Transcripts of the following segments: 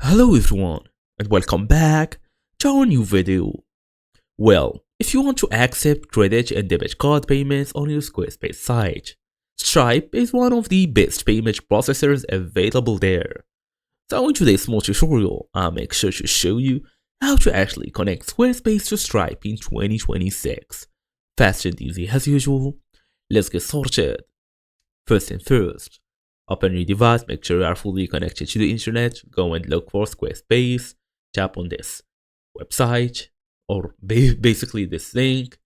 Hello everyone and welcome back to our new video. Well, if you want to accept credit and debit card payments on your Squarespace site, Stripe is one of the best payment processors available there. So in today's small tutorial, I'll make sure to show you how to actually connect Squarespace to Stripe in 2026. Fast and easy as usual. Let's get started. First thing first, open your device, make sure you are fully connected to the internet, go and look for Squarespace, tap on this website or basically this link,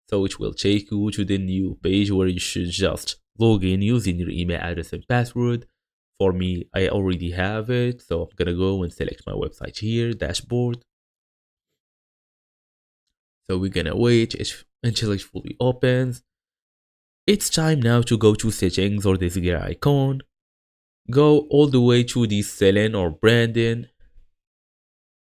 so it will take you to the new page where you should just log in using your email address and password. For me, I already have it, so I'm gonna go and select my website here, dashboard. So we're gonna wait until it fully opens. It's time now to go to settings or this gear icon. Go all the way to the selling or branding.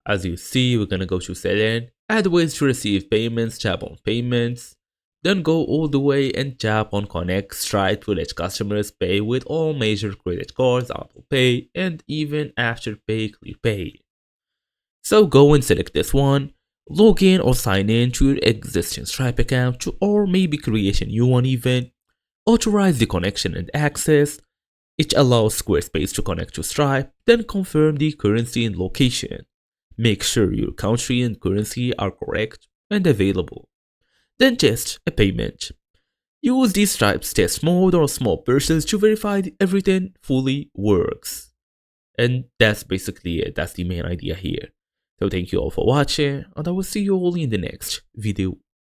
As you see, we're gonna go to selling, add ways to receive payments, tap on payments. Then go all the way and tap on connect Stripe to let customers pay with all major credit cards, Apple Pay, and even Afterpay, ClearPay. So go and select this one, log in or sign in to your existing Stripe account or maybe create a new one even. Authorize the connection and access. It allows Squarespace to connect to Stripe, then confirm the currency and location. Make sure your country and currency are correct and available. Then test a payment. Use the Stripe's test mode or small purchase to verify everything fully works. And that's basically it. That's the main idea here. So thank you all for watching, and I will see you all in the next video.